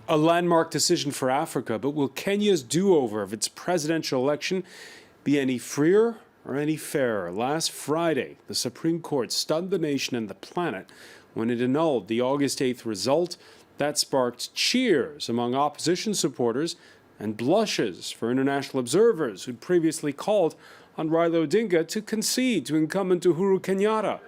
A landmark decision for Africa, but will Kenya's do-over of its presidential election be any freer or any fairer? Last Friday, the Supreme Court stunned the nation and the planet when it annulled the August 8th result. That sparked cheers among opposition supporters and blushes for international observers who'd previously called on Raila Odinga to concede to incumbent Uhuru Kenyatta.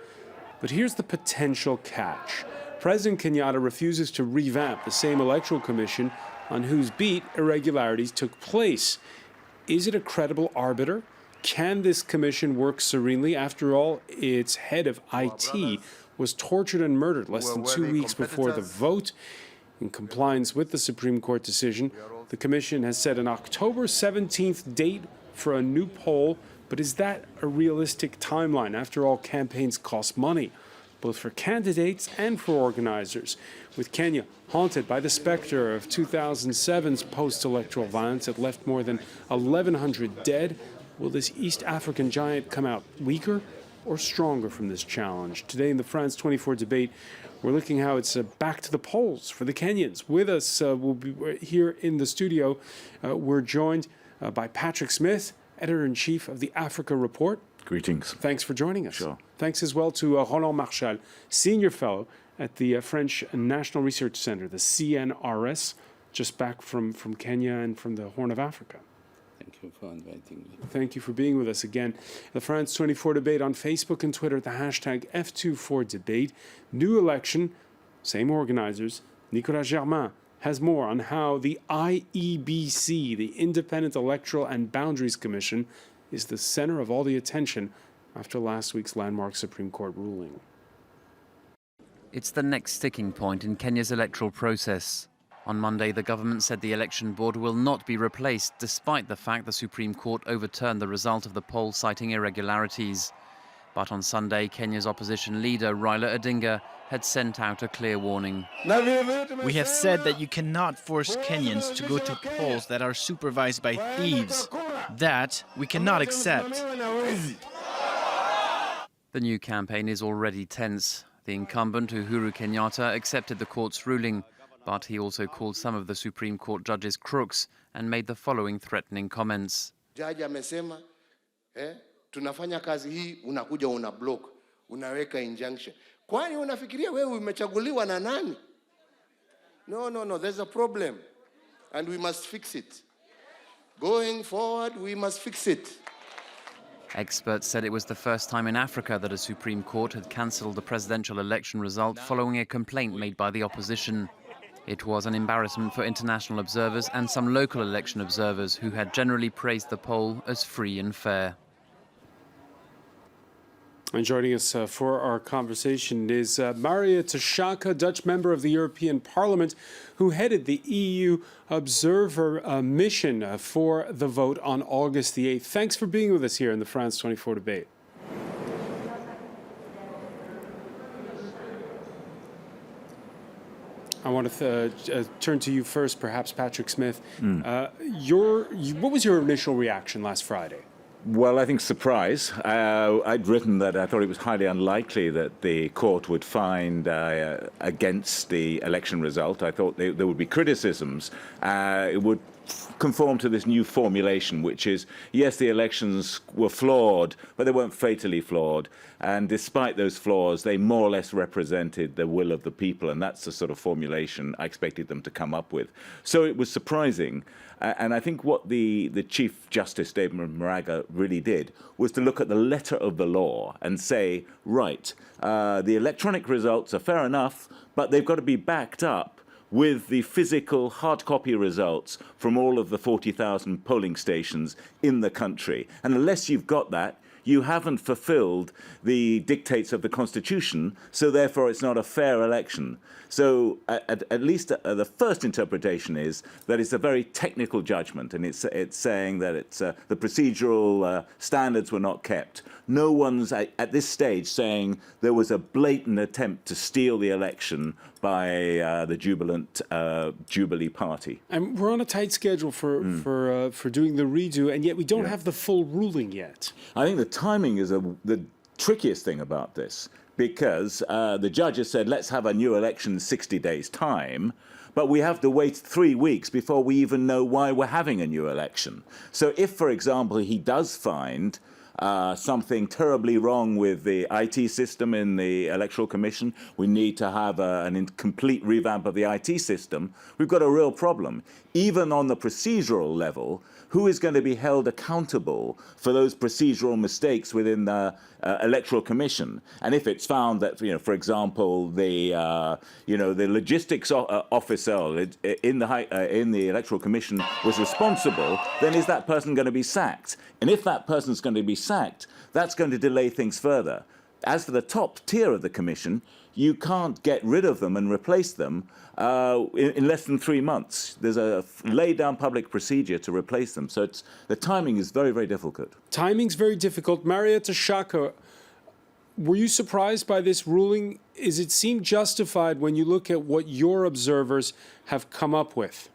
But here's the potential catch. President Kenyatta refuses to revamp the same electoral commission on whose beat irregularities took place. Is it a credible arbiter? Can this commission work serenely? After all, its head of IT was tortured and murdered less than 2 weeks before the vote. In compliance with the Supreme Court decision, the commission has set an October 17th date for a new poll. But is that a realistic timeline? After all, campaigns cost money, both for candidates and for organizers. With Kenya haunted by the specter of 2007's post-electoral violence that left more than 1,100 dead, will this East African giant come out weaker or stronger from this challenge? Today in the France 24 debate, we're looking how it's back to the polls for the Kenyans. With us, we'll be here in the studio. We're joined by Patrick Smith, Editor-in-Chief of the Africa Report. Greetings. Thanks for joining us. Sure. Thanks as well to Roland Marchal, Senior Fellow at the French National Research Center, the CNRS, just back from Kenya and from the Horn of Africa. Thank you for inviting me. Thank you for being with us again. The France 24 debate on Facebook and Twitter at the hashtag F24debate. New election, same organizers. Nicolas Germain has more on how the IEBC, the Independent Electoral and Boundaries Commission, is the center of all the attention after last week's landmark Supreme Court ruling. It's the next sticking point in Kenya's electoral process. On Monday, the government said the election board will not be replaced, despite the fact the Supreme Court overturned the result of the poll citing irregularities. But on Sunday, Kenya's opposition leader, Raila Odinga, had sent out a clear warning. We have said that you cannot force Kenyans to go to polls that are supervised by thieves. That we cannot accept. The new campaign is already tense. The incumbent, Uhuru Kenyatta, accepted the court's ruling, but he also called some of the Supreme Court judges crooks and made the following threatening comments. Jaji amesema, tunafanya kazi hii, unakuja una block, unaweka injunction. Kwani unafikiria wewe umechaguliwa na nani? No, there's a problem and we must fix it. Going forward, we must fix it. Experts said it was the first time in Africa that a Supreme Court had cancelled the presidential election result following a complaint made by the opposition. It was an embarrassment for international observers and some local election observers who had generally praised the poll as free and fair. And joining us for our conversation is Maria Tashaka, Dutch member of the European Parliament, who headed the EU observer mission for the vote on August the 8th. Thanks for being with us here in the France 24 debate. I want to turn to you first, perhaps Patrick Smith. What was your initial reaction last Friday? Well, I think surprise. I'd written that I thought it was highly unlikely that the court would find against the election result. I thought there would be criticisms. It would conform to this new formulation, which is, yes, the elections were flawed, but they weren't fatally flawed. And despite those flaws, they more or less represented the will of the people. And that's the sort of formulation I expected them to come up with. So it was surprising. And I think what the Chief Justice, David Maraga, really did was to look at the letter of the law and say, right, the electronic results are fair enough, but they've got to be backed up with the physical hard copy results from all of the 40,000 polling stations in the country. And unless you've got that, you haven't fulfilled the dictates of the Constitution, so therefore it's not a fair election. So at least the first interpretation is that it's a very technical judgment, and it's saying that it's the procedural standards were not kept. No one's at this stage saying there was a blatant attempt to steal the election by the jubilant Jubilee Party. And we're on a tight schedule for doing the redo, and yet we don't have the full ruling yet. I think the timing is the trickiest thing about this, because the judge has said, let's have a new election in 60 days' time, but we have to wait 3 weeks before we even know why we're having a new election. So if, for example, he does find something terribly wrong with the IT system in the Electoral Commission, we need to have a complete revamp of the IT system, we've got a real problem. Even on the procedural level, who is going to be held accountable for those procedural mistakes within the Electoral Commission? And if it's found that, for example, the logistics officer in the Electoral Commission was responsible, then is that person going to be sacked? And if that person's going to be sacked, that's going to delay things further. As for the top tier of the Commission, you can't get rid of them and replace them in less than 3 months. There's a laid-down public procedure to replace them. So the timing is very, very difficult. Timing's very difficult. Marietta Shaka, were you surprised by this ruling? Is it seem justified when you look at what your observers have come up with?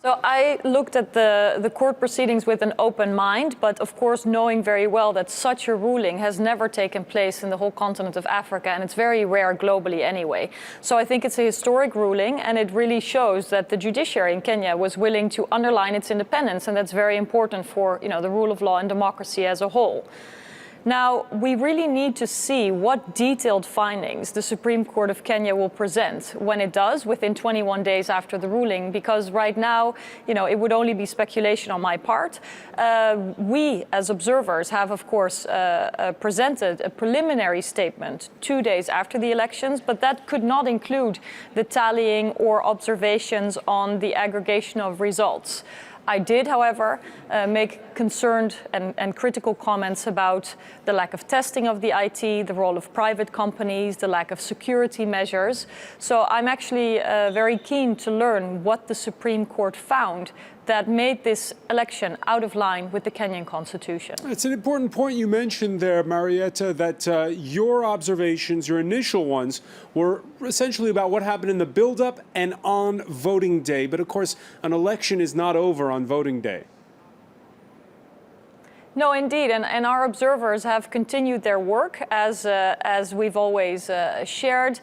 So I looked at the court proceedings with an open mind, but of course knowing very well that such a ruling has never taken place in the whole continent of Africa, and it's very rare globally anyway. So I think it's a historic ruling, and it really shows that the judiciary in Kenya was willing to underline its independence, and that's very important for the rule of law and democracy as a whole. Now, we really need to see what detailed findings the Supreme Court of Kenya will present when it does, within 21 days after the ruling, because right now, it would only be speculation on my part. We, as observers, have, of course, presented a preliminary statement 2 days after the elections, but that could not include the tallying or observations on the aggregation of results. I did, however, make concerned and critical comments about the lack of testing of the IT, the role of private companies, the lack of security measures. So I'm actually very keen to learn what the Supreme Court found that made this election out of line with the Kenyan Constitution. It's an important point you mentioned there, Marietta, that your observations, your initial ones, were essentially about what happened in the build-up and on voting day. But of course, an election is not over on voting day. No, indeed, and our observers have continued their work as we've always shared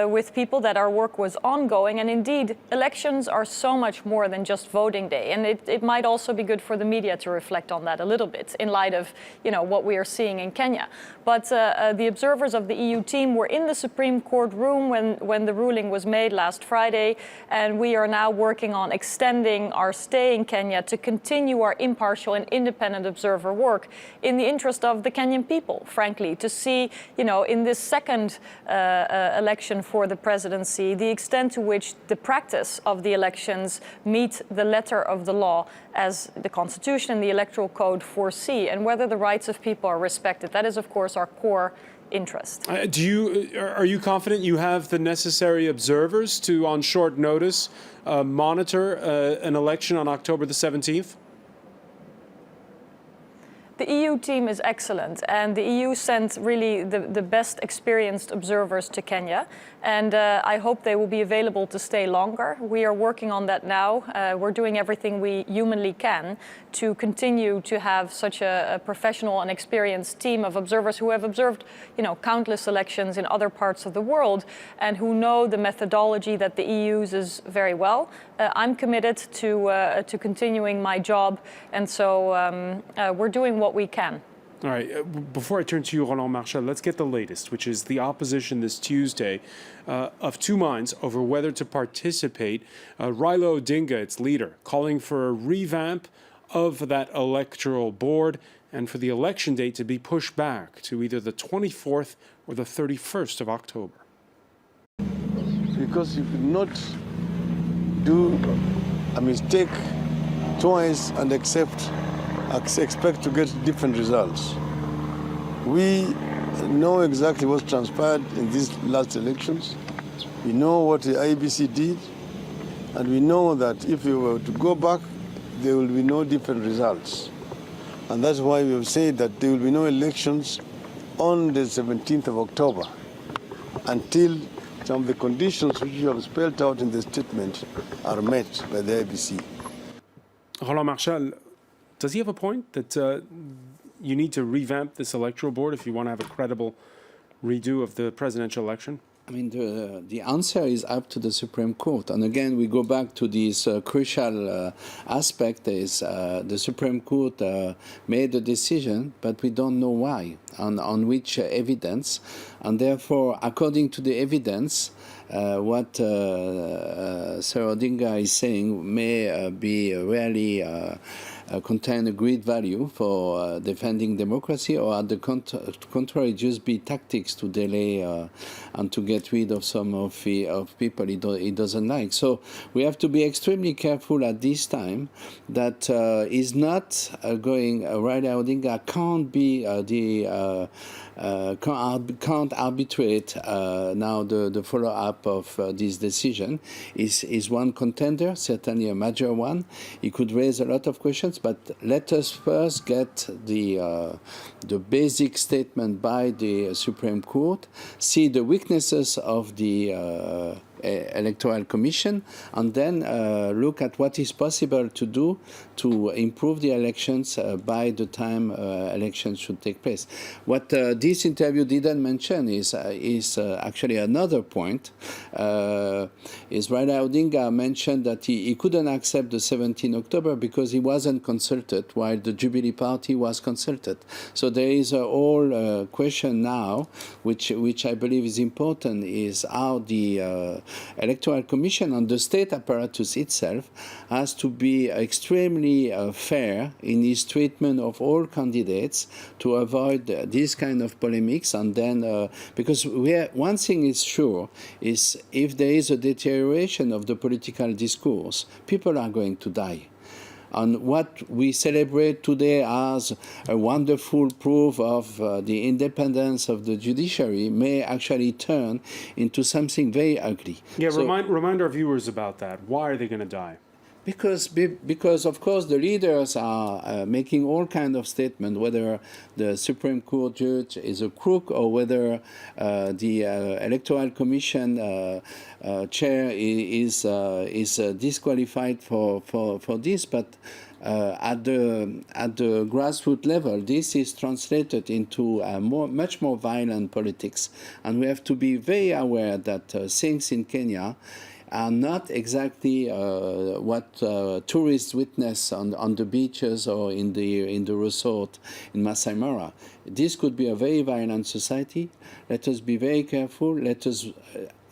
with people, that our work was ongoing. And indeed, elections are so much more than just voting day. And it might also be good for the media to reflect on that a little bit in light of what we are seeing in Kenya. But the observers of the EU team were in the Supreme Court room when the ruling was made last Friday. And we are now working on extending our stay in Kenya to continue our impartial and independent observer work in the interest of the Kenyan people, frankly, to see, in this second election for the presidency, the extent to which the practice of the elections meet the letter of the law as the Constitution and the Electoral Code foresee, and whether the rights of people are respected. That is, of course, our core interest. Are you confident you have the necessary observers to, on short notice, monitor an election on October the 17th? The EU team is excellent, and the EU sent really the best experienced observers to Kenya, and I hope they will be available to stay longer. We are working on that now. We're doing everything we humanly can to continue to have such a professional and experienced team of observers who have observed, countless elections in other parts of the world and who know the methodology that the EU uses very well. I'm committed to continuing my job, and so we're doing what we can. All right. Before I turn to you, Roland Marchal, let's get the latest, which is the opposition this Tuesday of two minds over whether to participate. Raila Odinga, its leader, calling for a revamp of that electoral board and for the election date to be pushed back to either the 24th or the 31st of October. Because you could not do a mistake twice and expect to get different results. We know exactly what transpired in these last elections. We know what the IEBC did, and we know that if we were to go back, there will be no different results. And that's why we have said that there will be no elections on the 17th of October until some of the conditions which you have spelled out in the statement are met by the IEBC. Roland Marchal, does he have a point that you need to revamp this electoral board if you want to have a credible redo of the presidential election? I mean, the answer is up to the Supreme Court. And again, we go back to this crucial aspect is the Supreme Court made a decision, but we don't know why, on which evidence. And therefore, according to the evidence, what Sir Odinga is saying may be really contain a great value for defending democracy, or at the contrary, just be tactics to delay and to get rid of some of people he doesn't like. So we have to be extremely careful at this time that is not going. Raila Odinga can't be can't arbitrate now the follow-up of this decision. Is one contender, certainly a major one. He could raise a lot of questions, but let us first get the basic statement by the Supreme Court, see the weaknesses of the Electoral Commission, and then look at what is possible to do to improve the elections by the time elections should take place. What this interview didn't mention is actually another point. Is Raila Odinga mentioned that he couldn't accept the 17 October because he wasn't consulted, while the Jubilee Party was consulted. So there is a whole question now, which I believe is important, is how the Electoral Commission and the state apparatus itself has to be extremely fair in its treatment of all candidates to avoid this kind of polemics. And then, because one thing is sure, is if there is a deterioration of the political discourse, people are going to die. And what we celebrate today as a wonderful proof of the independence of the judiciary may actually turn into something very ugly. Yeah, So, remind our viewers about that. Why are they going to die? Because of course the leaders are making all kinds of statements, whether the Supreme Court judge is a crook or whether the Electoral Commission chair is disqualified for this. But at the grassroots level, this is translated into much more violent politics, and we have to be very aware that things in Kenya are not exactly what tourists witness on the beaches or in the resort in Masai Mara. This could be a very violent society. Let us be very careful. Let us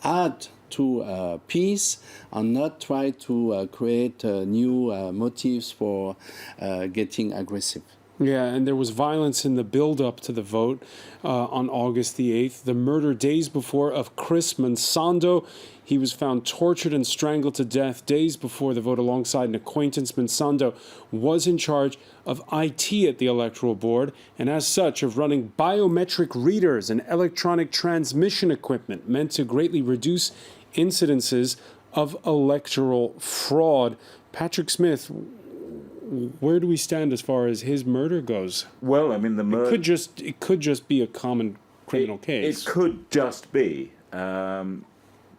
add to peace and not try to create new motives for getting aggressive. Yeah, and there was violence in the build-up to the vote on August the 8th. The murder days before of Chris Mansando. He was found tortured and strangled to death days before the vote alongside an acquaintance. Mansando was in charge of IT at the Electoral Board and as such of running biometric readers and electronic transmission equipment meant to greatly reduce incidences of electoral fraud. Patrick Smith, where do we stand as far as his murder goes? Well, I mean, the murder... It could just be a common criminal case. It could just be.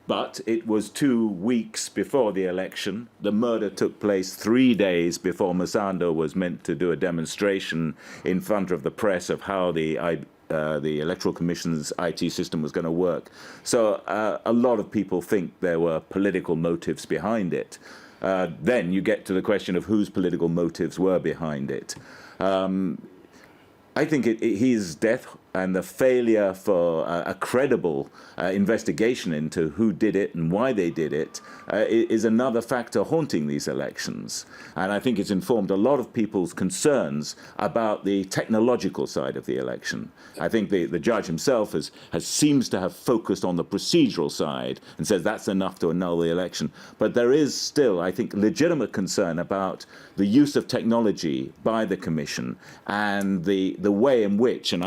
But it was 2 weeks before the election. The murder took place 3 days before Mansando was meant to do a demonstration in front of the press of how the Electoral Commission's IT system was going to work. So a lot of people think there were political motives behind it. Then you get to the question of whose political motives were behind it. I think his death and the failure for a credible investigation into who did it and why they did it is another factor haunting these elections. And I think it's informed a lot of people's concerns about the technological side of the election. I think the judge himself seems to have focused on the procedural side and says that's enough to annul the election. But there is still, I think, legitimate concern about the use of technology by the Commission and the way in which, and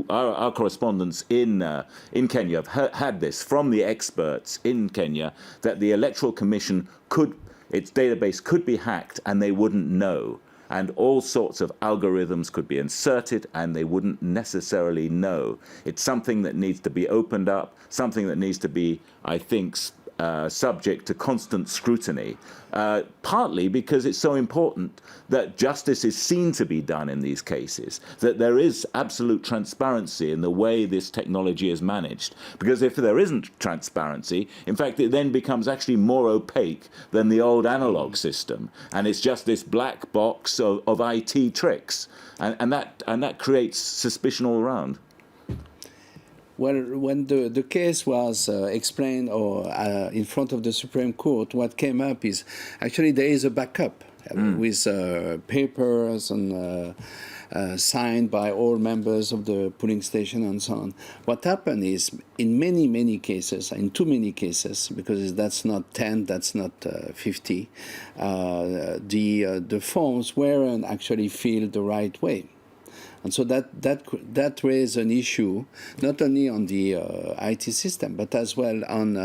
our correspondents in Kenya have had this from the experts in Kenya, that the Electoral Commission its database could be hacked and they wouldn't know. And all sorts of algorithms could be inserted and they wouldn't necessarily know. It's something that needs to be opened up, something that needs to be, I think, subject to constant scrutiny, partly because it's so important that justice is seen to be done in these cases, that there is absolute transparency in the way this technology is managed. Because if there isn't transparency, in fact, it then becomes actually more opaque than the old analog system. And it's just this black box of IT tricks. And that creates suspicion all around. Well, when the case was explained or in front of the Supreme Court, what came up is actually there is a backup with papers and signed by all members of the polling station and so on. What happened is, in many, many cases, in too many cases, because that's not 10, that's not 50, the forms weren't actually filled the right way. And so that raised an issue, not only on the IT system, but as well on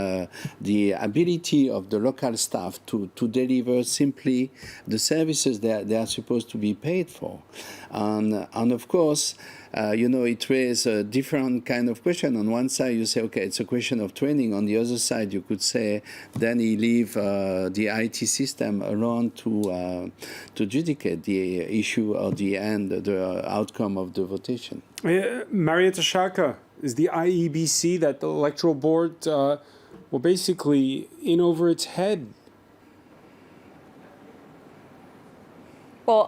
the ability of the local staff to deliver simply the services they are supposed to be paid for. And of course, it raises a different kind of question. On one side, you say, okay, it's a question of training. On the other side, you could say, then he leave the IT system alone to adjudicate the issue or the outcome of the votation. Marietta Shaka, is the IEBC, that the electoral board, basically in over its head? Well,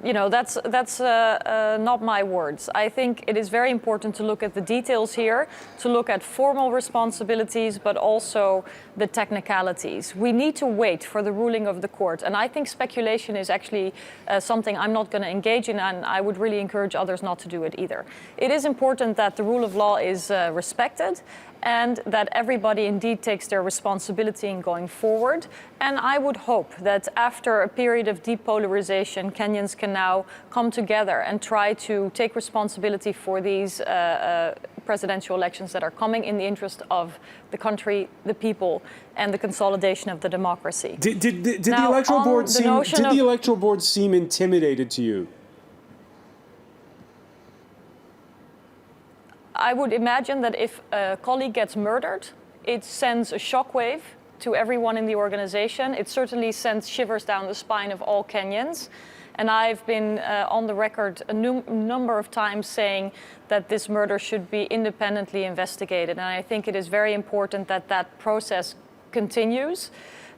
that's not my words. I think it is very important to look at the details here, to look at formal responsibilities, but also the technicalities. We need to wait for the ruling of the court. And I think speculation is actually something I'm not going to engage in, and I would really encourage others not to do it either. It is important that the rule of law is respected, and that everybody indeed takes their responsibility in going forward. And I would hope that after a period of depolarization, Kenyans can now come together and try to take responsibility for these presidential elections that are coming in the interest of the country, the people, and the consolidation of the democracy. Did the electoral board seem intimidated to you? I would imagine that if a colleague gets murdered, it sends a shockwave to everyone in the organization. It certainly sends shivers down the spine of all Kenyans. And I've been on the record a number of times saying that this murder should be independently investigated. And I think it is very important that that process continues.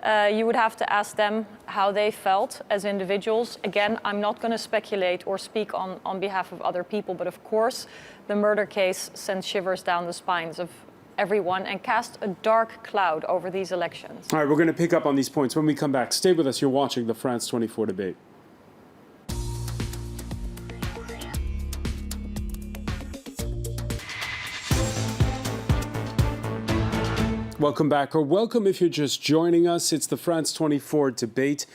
You would have to ask them how they felt as individuals. Again, I'm not going to speculate or speak on behalf of other people, but of course, the murder case sends shivers down the spines of everyone and cast a dark cloud over these elections. All right, we're going to pick up on these points when we come back. Stay with us. You're watching the France 24 debate. Welcome back, or welcome if you're just joining us. It's the France 24 debate,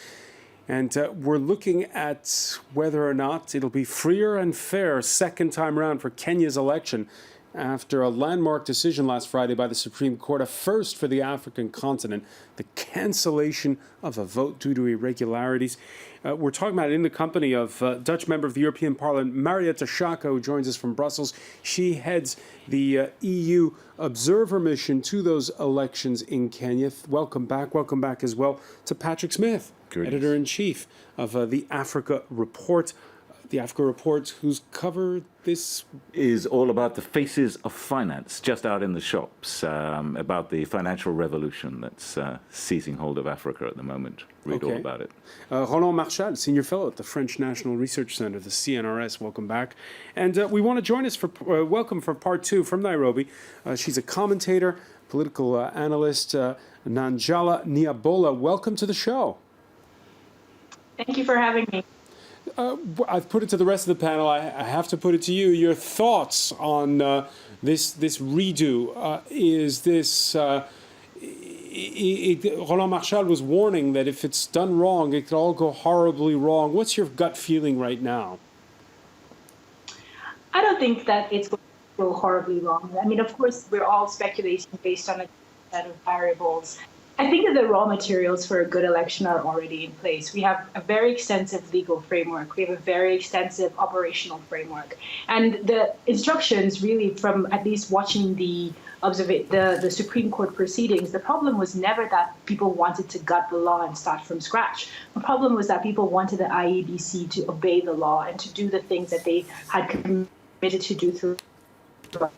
and we're looking at whether or not it'll be freer and fair second time around for Kenya's election after a landmark decision last Friday by the Supreme Court, a first for the African continent, the cancellation of a vote due to irregularities. We're talking about it in the company of Dutch member of the European Parliament, Marietta Shaka, who joins us from Brussels. She heads the EU observer mission to those elections in Kenya. Welcome back as well to Patrick Smith, editor-in-chief of the Africa Report. The Africa Report, whose cover this is all about the faces of finance, just out in the shops, about the financial revolution that's seizing hold of Africa at the moment. Read all about it. Roland Marchal, Senior Fellow at the French National Research Centre, the CNRS, welcome back. And we want to join us for welcome for part two from Nairobi. She's a commentator, political analyst, Nanjala Niabola. Welcome to the show. Thank you for having me. I've put it to the rest of the panel. I have to put it to you. Your thoughts on this redo? Is this? Roland Marchal was warning that if it's done wrong, it could all go horribly wrong. What's your gut feeling right now? I don't think that it's going to go horribly wrong. I mean, of course, we're all speculating based on a set of variables. I think that the raw materials for a good election are already in place. We have a very extensive legal framework. We have a very extensive operational framework. And the instructions really from at least watching the the Supreme Court proceedings, the problem was never that people wanted to gut the law and start from scratch. The problem was that people wanted the IEBC to obey the law and to do the things that they had committed to do through the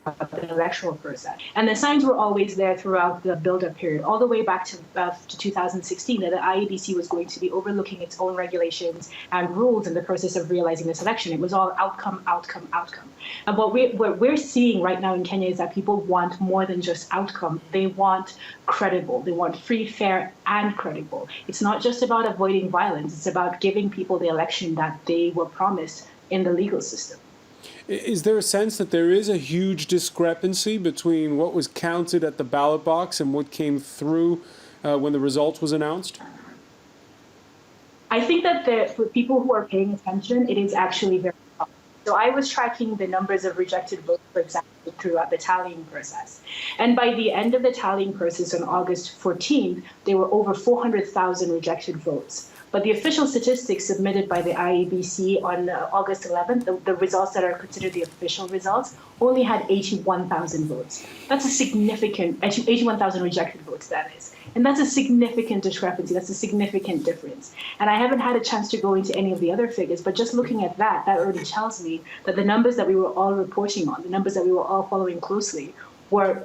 electoral process. And the signs were always there throughout the build-up period, all the way back to 2016, that the IEBC was going to be overlooking its own regulations and rules in the process of realizing this election. It was all outcome, outcome, outcome. And what we're seeing right now in Kenya is that people want more than just outcome. They want credible. They want free, fair, and credible. It's not just about avoiding violence. It's about giving people the election that they were promised in the legal system. Is there a sense that there is a huge discrepancy between what was counted at the ballot box and what came through when the result was announced? I think that for people who are paying attention, it is actually very tough. So I was tracking the numbers of rejected votes, for example, throughout the tallying process. And by the end of the tallying process on August 14th, there were over 400,000 rejected votes. But the official statistics submitted by the IEBC on August 11th, the results that are considered the official results, only had 81,000 votes. That's a significant, 81,000 rejected votes, that is. And that's a significant discrepancy. That's a significant difference. And I haven't had a chance to go into any of the other figures, but just looking at that already tells me that the numbers that we were all reporting on, the numbers that we were all following closely, were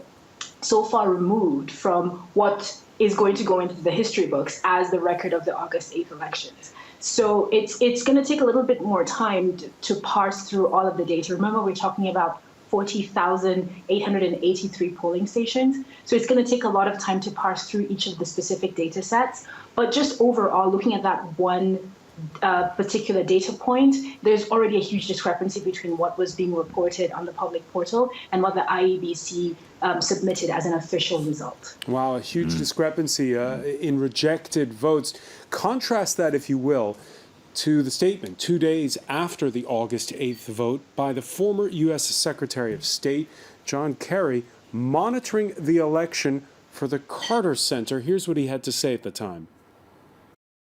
so far removed from what is going to go into the history books as the record of the August 8th elections. So it's going to take a little bit more time to parse through all of the data. Remember, we're talking about 40,883 polling stations. So it's going to take a lot of time to parse through each of the specific data sets. But just overall, looking at that one particular data point, there's already a huge discrepancy between what was being reported on the public portal and what the IEBC submitted as an official result. Wow, a huge discrepancy in rejected votes. Contrast that, if you will, to the statement 2 days after the August 8th vote by the former U.S. Secretary of State, John Kerry, monitoring the election for the Carter Center. Here's what he had to say at the time.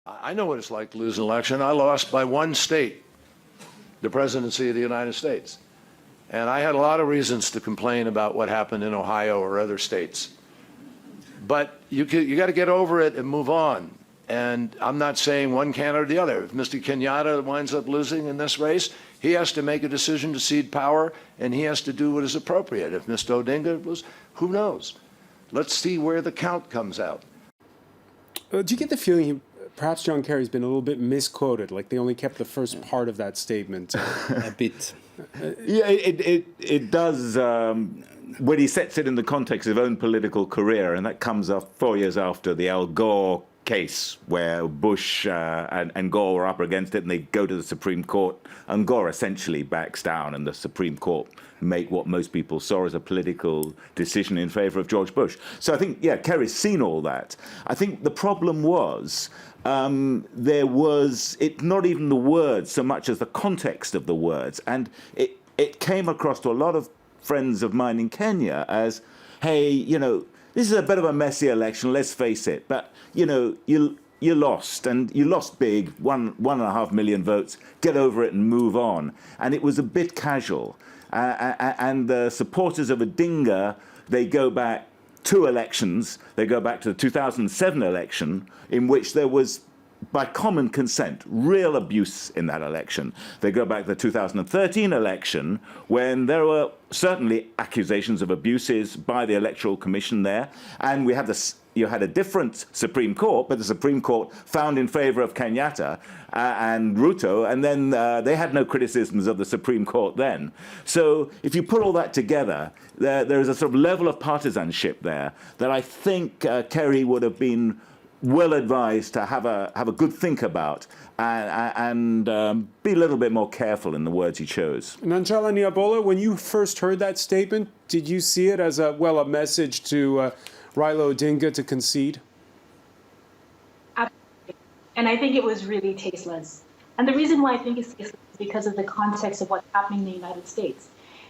I know what it's like to lose an election. I lost by one state, the presidency of the United States. And I had a lot of reasons to complain about what happened in Ohio or other states. But you got to get over it and move on. And I'm not saying one can or the other. If Mr. Kenyatta winds up losing in this race, he has to make a decision to cede power, and he has to do what is appropriate. If Mr. Odinga was, who knows? Let's see where the count comes out. Do you get the feeling perhaps John Kerry's been a little bit misquoted, like they only kept the first part of that statement? A bit. Yeah, it does. When he sets it in the context of his own political career, and that comes up 4 years after the Al Gore case, where Bush and Gore were up against it, and they go to the Supreme Court, and Gore essentially backs down, and the Supreme Court make what most people saw as a political decision in favor of George Bush. So I think, yeah, Kerry's seen all that. I think the problem was there was not even the words so much as the context of the words, and it came across to a lot of friends of mine in Kenya as, hey, you know, this is a bit of a messy election, let's face it, but you know, you lost, and you lost big, 1.5 million votes, get over it and move on. And it was a bit casual. And the supporters of Odinga, they go back 2 elections. They go back to the 2007 election, in which there was, by common consent, real abuse in that election. They go back to the 2013 election, when there were certainly accusations of abuses by the Electoral Commission there. And we had this, you had a different Supreme Court, but the Supreme Court found in favor of Kenyatta and Ruto, and then they had no criticisms of the Supreme Court then. So if you put all that together, there is a sort of level of partisanship there that I think Kerry would have been well advised to have a good think about and be a little bit more careful in the words he chose. Nanjala Nyabola, when you first heard that statement, did you see it as a message to Raila Odinga to concede? Absolutely. And I think it was really tasteless. And the reason why I think it's tasteless is because of the context of what's happening in the United States.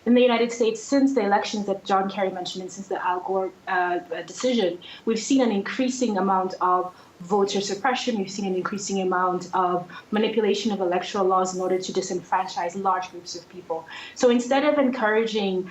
in the United States, since the elections that John Kerry mentioned and since the Al Gore decision, we've seen an increasing amount of voter suppression. We've seen an increasing amount of manipulation of electoral laws in order to disenfranchise large groups of people. So instead of encouraging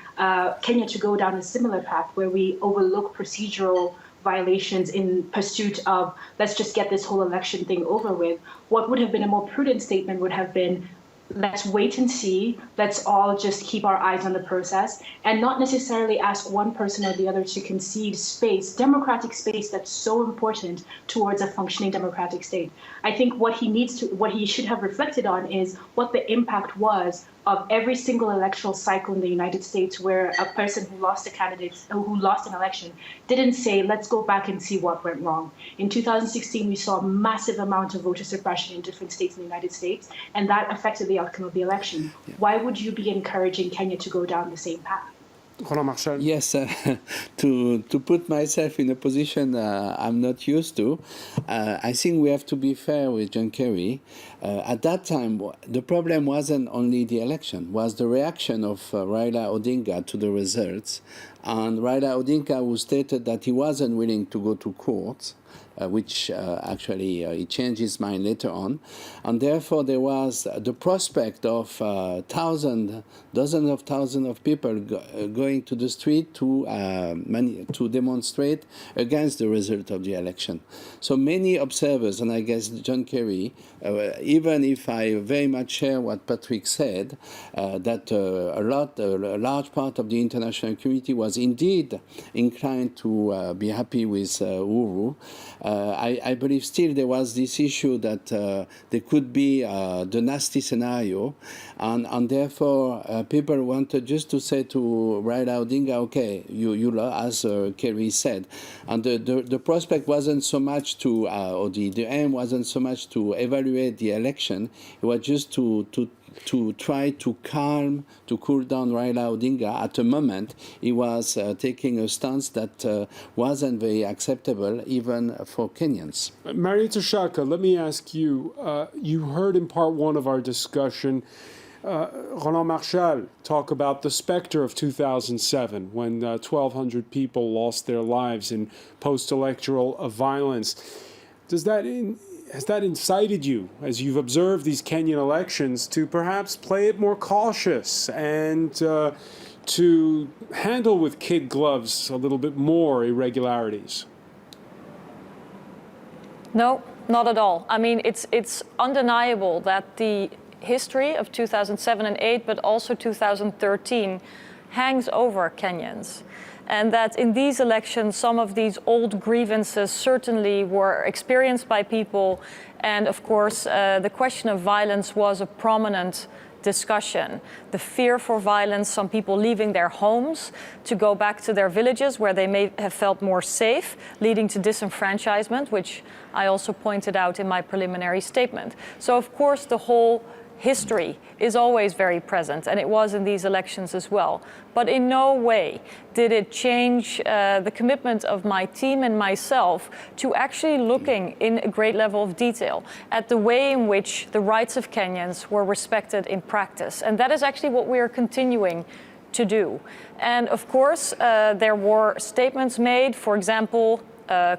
Kenya to go down a similar path where we overlook procedural violations in pursuit of let's just get this whole election thing over with, what would have been a more prudent statement would have been, let's wait and see, let's all just keep our eyes on the process and not necessarily ask one person or the other to concede space, democratic space that's so important towards a functioning democratic state. I think what he should have reflected on is what the impact was of every single electoral cycle in the United States where a person who lost an election didn't say, let's go back and see what went wrong. In 2016, we saw a massive amount of voter suppression in different states in the United States, and that affected the outcome of the election. Yeah. Why would you be encouraging Kenya to go down the same path? Yes, to put myself in a position I'm not used to, I think we have to be fair with John Kerry. At that time, the problem wasn't only the election, was the reaction of Raila Odinga to the results. And Raila Odinga, who stated that he wasn't willing to go to court, which actually he changed his mind later on. And therefore there was the prospect of dozens of thousands of people going to the street to demonstrate against the result of the election. So many observers, and I guess John Kerry, even if I very much share what Patrick said, that a large part of the international community was indeed inclined to be happy with Uhuru. I believe still there was this issue that there could be the nasty scenario, and therefore people wanted just to say to Raila Odinga, okay, you as Kerry said, and the prospect wasn't so much to, or the aim wasn't so much to evaluate the election, it was just to try to cool down Raila Odinga. At a moment, he was taking a stance that wasn't very acceptable even for Kenyans. Marietta Shaka, let me ask you, you heard in part one of our discussion Roland Marchal talk about the specter of 2007 when 1,200 people lost their lives in post-electoral violence. Has that incited you, as you've observed these Kenyan elections, to perhaps play it more cautious and to handle with kid gloves a little bit more irregularities? No, not at all. I mean, it's undeniable that the history of 2007 and 2008, but also 2013, hangs over Kenyans. And that in these elections, some of these old grievances certainly were experienced by people. And of course, the question of violence was a prominent discussion. The fear for violence, some people leaving their homes to go back to their villages where they may have felt more safe, leading to disenfranchisement, which I also pointed out in my preliminary statement. So of course, the whole history is always very present, and it was in these elections as well. But in no way did it change the commitment of my team and myself to actually looking in a great level of detail at the way in which the rights of Kenyans were respected in practice. And that is actually what we are continuing to do. And of course, there were statements made, for example,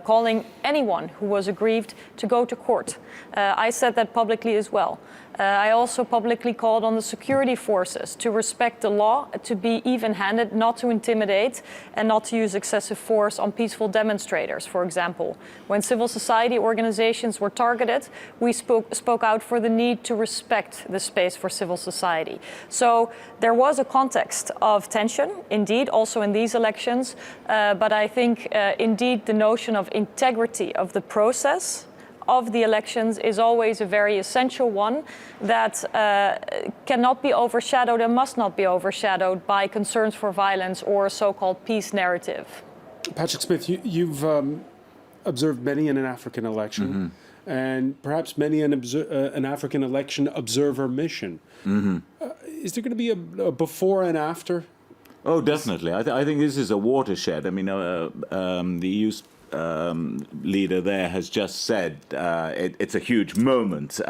calling anyone who was aggrieved to go to court. I said that publicly as well. I also publicly called on the security forces to respect the law, to be even-handed, not to intimidate, and not to use excessive force on peaceful demonstrators, for example. When civil society organizations were targeted, we spoke out for the need to respect the space for civil society. So there was a context of tension, indeed, also in these elections, but I think indeed the notion of integrity of the process of the elections is always a very essential one that cannot be overshadowed and must not be overshadowed by concerns for violence or a so-called peace narrative. Patrick Smith, you've observed many in an African election, and perhaps many in an African election observer mission. Is there going to be a before and after? Oh, definitely. I think this is a watershed. I mean, the EU's leader there has just said it's a huge moment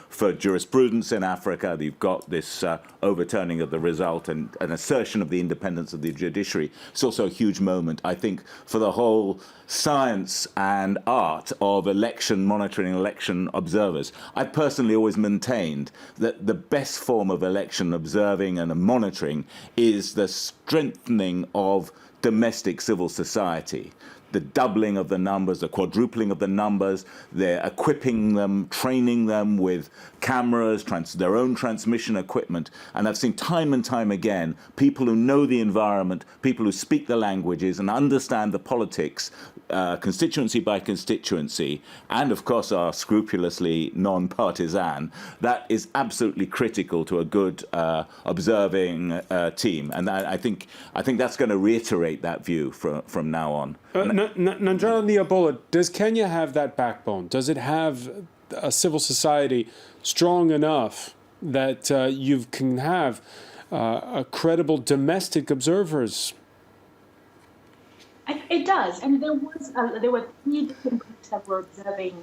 for jurisprudence in Africa. You've got this overturning of the result and an assertion of the independence of the judiciary. It's also a huge moment, I think, for the whole science and art of election monitoring, election observers. I personally always maintained that the best form of election observing and monitoring is the strengthening of domestic civil society. The doubling of the numbers, the quadrupling of the numbers, they're equipping them, training them with cameras, their own transmission equipment. And I've seen time and time again people who know the environment, people who speak the languages and understand the politics, constituency by constituency, and of course are scrupulously non-partisan. That is absolutely critical to a good observing team. And I think that's going to reiterate that view from now on. Nanjala Nyabola, does Kenya have that backbone? Does it have a civil society strong enough that you can have credible domestic observers? It does, and there were 3 different groups that were observing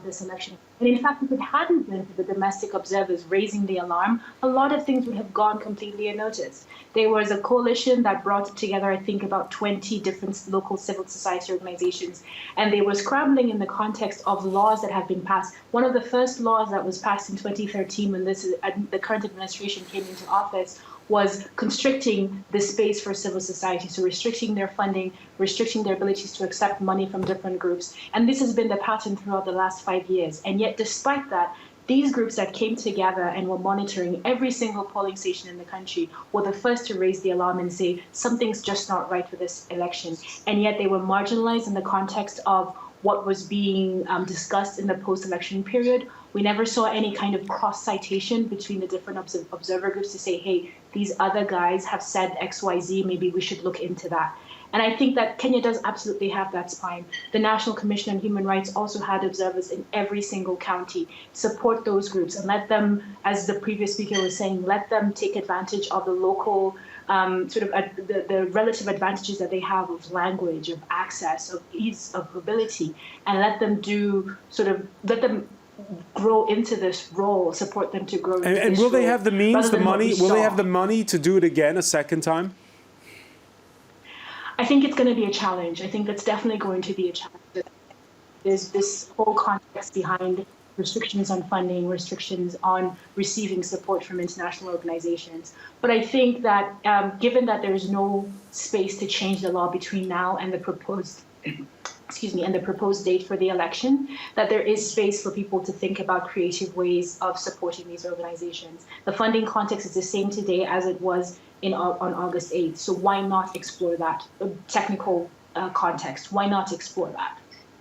this election. And in fact, if it hadn't been for the domestic observers raising the alarm, a lot of things would have gone completely unnoticed. There was a coalition that brought together, I think, about 20 different local civil society organizations, and they were scrambling in the context of laws that have been passed. One of the first laws that was passed in 2013 when the current administration came into office was constricting the space for civil society, so restricting their funding, restricting their abilities to accept money from different groups. And this has been the pattern throughout the last 5 years. And yet, despite that, these groups that came together and were monitoring every single polling station in the country were the first to raise the alarm and say, something's just not right with this election. And yet they were marginalized in the context of what was being discussed in the post-election period. We never saw any kind of cross-citation between the different observer groups to say, hey, these other guys have said X, Y, Z, maybe we should look into that. And I think that Kenya does absolutely have that spine. The National Commission on Human Rights also had observers in every single county. Support those groups and let them, as the previous speaker was saying, let them take advantage of the local the relative advantages that they have of language, of access, of ease, of mobility, and let them grow into this role, support them to grow into this role. And will they have the means, the money? Will they have the money to do it again a second time? I think it's going to be a challenge. I think that's definitely going to be a challenge. There's this whole context behind restrictions on funding, restrictions on receiving support from international organizations. But I think that given that there is no space to change the law between now and the proposed date for the election, that there is space for people to think about creative ways of supporting these organizations. The funding context is the same today as it was on August 8th. So why not explore that technical context? Why not explore that?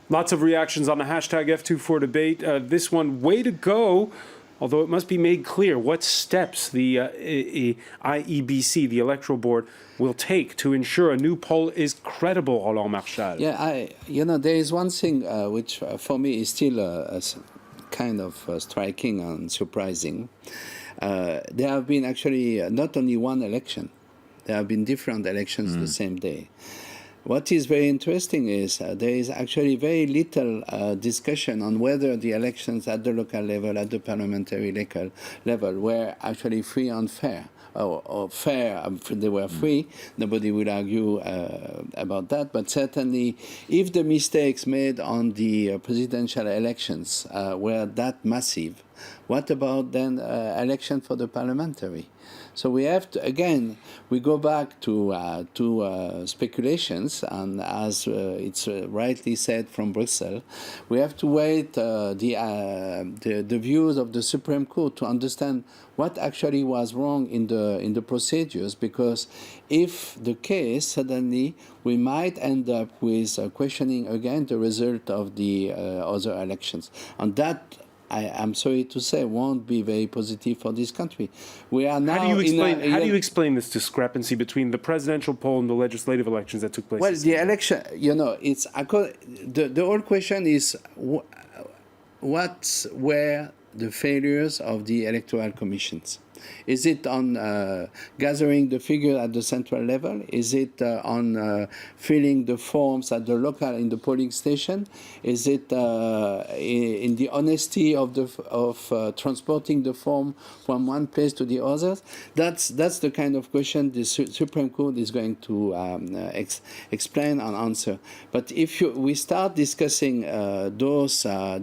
Lots of reactions on the hashtag F24debate. This one, way to go, although it must be made clear what steps the IEBC, the Electoral Board, will take to ensure a new poll is credible, Roland Marchal. Yeah, there is one thing which for me is still kind of striking and surprising. There have been actually not only one election, there have been different elections the same day. What is very interesting is there is actually very little discussion on whether the elections at the local level, at the parliamentary level, were actually free and fair. Or fair, they were free, nobody would argue about that, but certainly if the mistakes made on the presidential elections were that massive, what about then election for the parliamentary? So we have to, again, we go back to speculations, and as it's rightly said from Brussels, we have to wait the views of the Supreme Court to understand what actually was wrong in the procedures, because if the case, suddenly we might end up with questioning again the result of the other elections, and that, I'm sorry to say, won't be very positive for this country. We are now. How do you explain this discrepancy between the presidential poll and the legislative elections that took place? Well, the election, it's the whole question is what were the failures of the electoral commissions? Is it on gathering the figure at the central level? Is it on filling the forms at the local in the polling station? Is it in the honesty of transporting the form from one place to the other? That's the kind of question the Supreme Court is going to explain and answer. But if we start discussing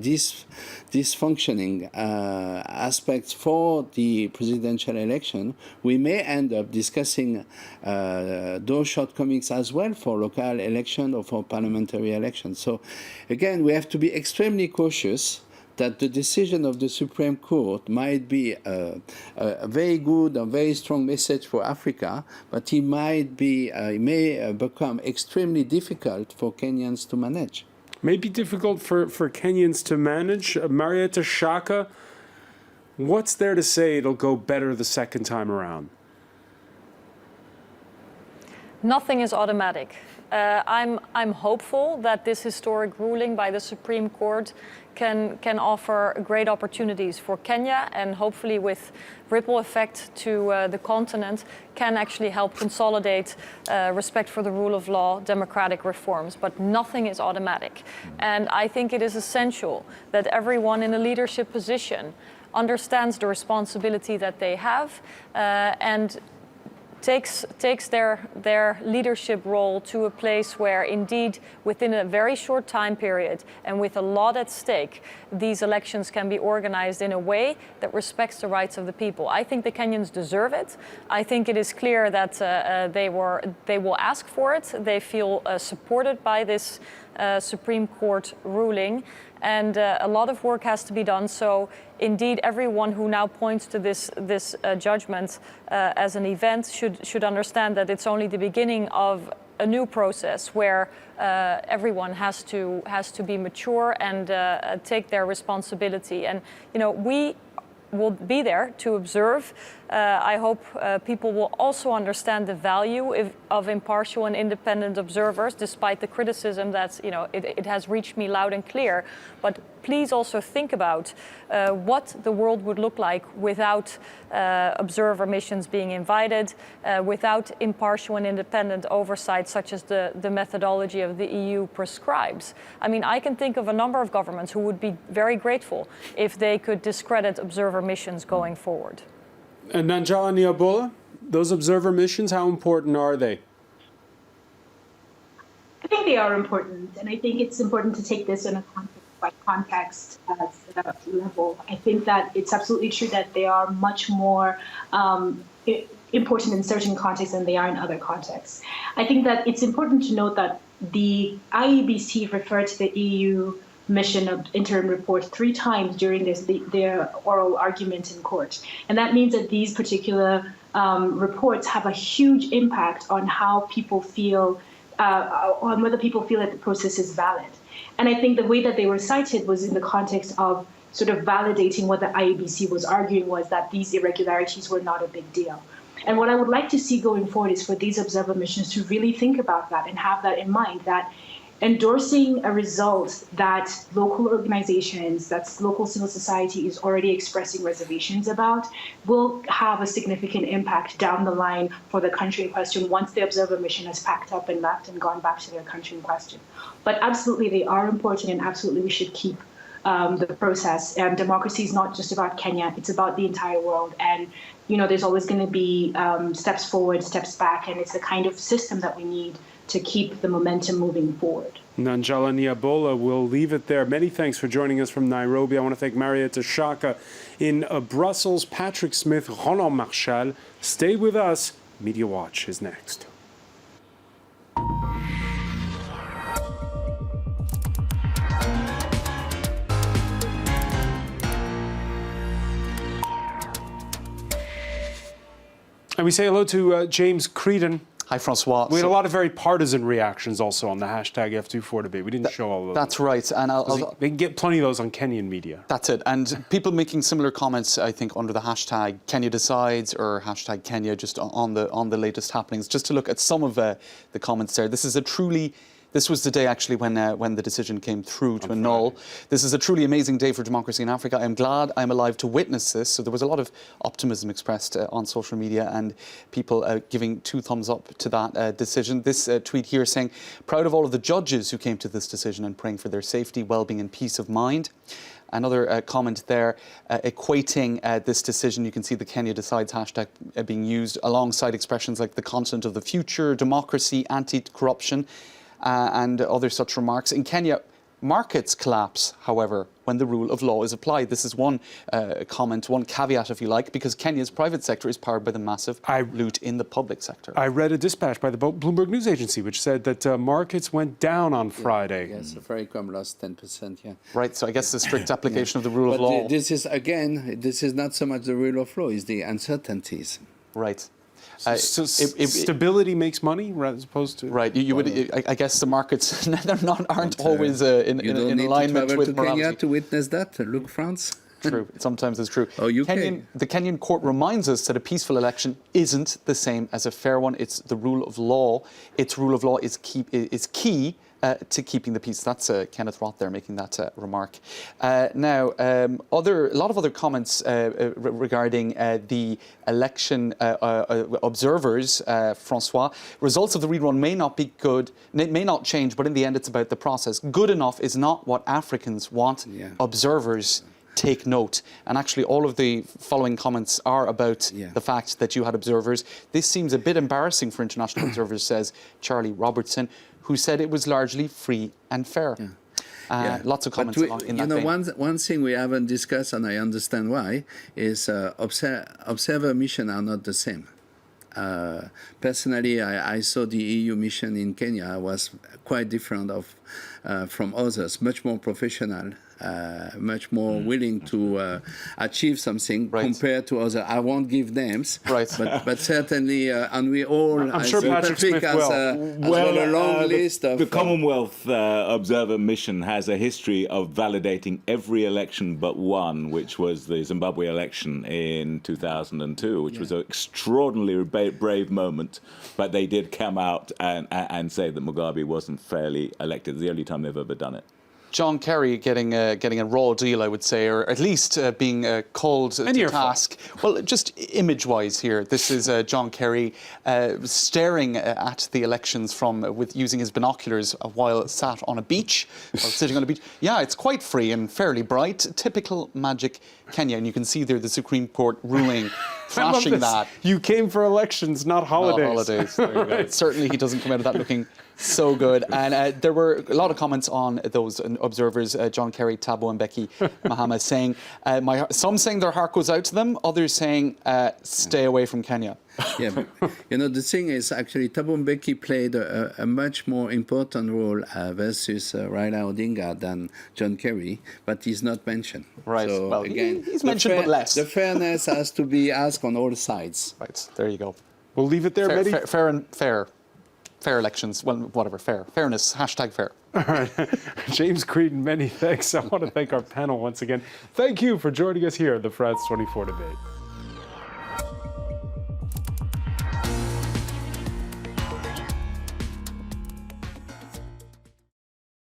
these functioning aspects for the presidential election, we may end up discussing those shortcomings as well for local election or for parliamentary election. So again, we have to be extremely cautious that the decision of the Supreme Court might be a very good and very strong message for Africa, but it may become extremely difficult for Kenyans to manage. May be difficult for Kenyans to manage. Marietta Shaka, what's there to say it'll go better the second time around? Nothing is automatic. I'm hopeful that this historic ruling by the Supreme Court can offer great opportunities for Kenya, and hopefully with ripple effect to the continent can actually help consolidate respect for the rule of law, democratic reforms. But nothing is automatic. And I think it is essential that everyone in a leadership position understands the responsibility that they have and takes their leadership role to a place where indeed within a very short time period and with a lot at stake, these elections can be organized in a way that respects the rights of the people. I think the Kenyans deserve it. I think it is clear that they will ask for it. They feel supported by this Supreme Court ruling, and a lot of work has to be done. So indeed, everyone who now points to this judgment as an event should understand that it's only the beginning of a new process where everyone has to be mature and take their responsibility. And we will be there to observe. I hope people will also understand the value of impartial and independent observers, despite the criticism that it has reached me loud and clear. But please also think about what the world would look like without observer missions being invited, without impartial and independent oversight, such as the methodology of the EU prescribes. I mean, I can think of a number of governments who would be very grateful if they could discredit observer missions going forward. And Nanjala Nyabola, those observer missions, how important are they? I think they are important, and I think it's important to take this in a context level. I think that it's absolutely true that they are much more important in certain contexts than they are in other contexts. I think that it's important to note that the IEBC referred to the EU mission of interim report 3 times during their oral argument in court. And that means that these particular reports have a huge impact on how people feel, on whether people feel that the process is valid. And I think the way that they were cited was in the context of sort of validating what the IEBC was arguing was that these irregularities were not a big deal. And what I would like to see going forward is for these observer missions to really think about that and have that in mind, that endorsing a result that local organizations, that's local civil society is already expressing reservations about, will have a significant impact down the line for the country in question once the observer mission has packed up and left and gone back to their country in question. But absolutely, they are important, and absolutely we should keep the process. Democracy is not just about Kenya, it's about the entire world. And there's always going to be steps forward, steps back, and it's the kind of system that we need to keep the momentum moving forward. Nanjala Nyabola, we'll leave it there. Many thanks for joining us from Nairobi. I want to thank Marietta Shaka in Brussels, Patrick Smith, Roland Marchal. Stay with us. Media Watch is next. And we say hello to James Creedon. Hi, Francois. We had a lot of very partisan reactions also on the hashtag F24debate. We didn't show all of them. That's right. And they can get plenty of those on Kenyan media. That's it. And people making similar comments, I think, under the hashtag Kenya Decides or hashtag Kenya, just on the latest happenings. Just to look at some of the comments there. This is a truly This was the day actually when the decision came through to annul. This is a truly amazing day for democracy in Africa. I'm glad I'm alive to witness this. So there was a lot of optimism expressed on social media and people giving 2 thumbs up to that decision. This tweet here saying, proud of all of the judges who came to this decision and praying for their safety, well-being and peace of mind. Another comment there equating this decision. You can see the Kenya Decides hashtag being used alongside expressions like the continent of the future, democracy, anti-corruption, and other such remarks. In Kenya, markets collapse, however, when the rule of law is applied. This is one comment, one caveat, if you like, because Kenya's private sector is powered by the massive loot in the public sector. I read a dispatch by the Bloomberg News Agency which said that markets went down on Friday. Yes, Safaricom lost 10%, yeah. Right, so I guess the strict application of the rule of law. This is, again, this is not so much the rule of law, it's the uncertainties. Right. So stability makes money, as opposed to right. You would, I guess, the markets aren't always in alignment with morality. Kenya to witness that. Look, France. True. Sometimes it's true. Oh, UK. The Kenyan court reminds us that a peaceful election isn't the same as a fair one. It's the rule of law. Its rule of law is key to keeping the peace. That's Kenneth Roth there making that remark. Now, a lot of other comments regarding the election observers, Francois. Results of the rerun may not be good, may not change, but in the end it's about the process. Good enough is not what Africans want. Yeah. Observers take note. And actually all of the following comments are about the fact that you had observers. This seems a bit embarrassing for international observers, says Charlie Robertson, who said it was largely free and fair. Lots of comments in that vein. One thing we haven't discussed, and I understand why, is observer missions are not the same. Personally, I saw the EU mission in Kenya was quite different from others, much more professional, much more willing to achieve something compared to others. I won't give names, but certainly, and we all, I'm sure Patrick Smith has a long list of... The Commonwealth Observer Mission has a history of validating every election but one, which was the Zimbabwe election in 2002, which was an extraordinarily brave moment, but they did come out and say that Mugabe wasn't fairly elected. It's the only time they've ever done it. John Kerry getting a raw deal, I would say, or at least being called to task. Well, just image-wise here, this is John Kerry staring at the elections with using his binoculars while sat on a beach, or sitting on a beach. Yeah, it's quite free and fairly bright. Typical magic Kenya, and you can see there the Supreme Court ruling, flashing that. You came for elections, not holidays. Not holidays. There you go. Certainly, he doesn't come out of that looking so good. And there were a lot of comments on those observers, John Kerry, Thabo Mbeki, Mahama, saying, some saying their heart goes out to them, others saying, stay away from Kenya. Yeah, but, the thing is, actually, Thabo Mbeki played a much more important role versus Raila Odinga than John Kerry, but he's not mentioned. Right. So, well, again, he's mentioned, but less. The fairness has to be asked on all sides. Right, there you go. We'll leave it there, Betty. Fair elections, well, whatever, fairness, hashtag fair. All right. James Creedon, many thanks. I want to thank our panel once again. Thank you for joining us here at the France 24 debate.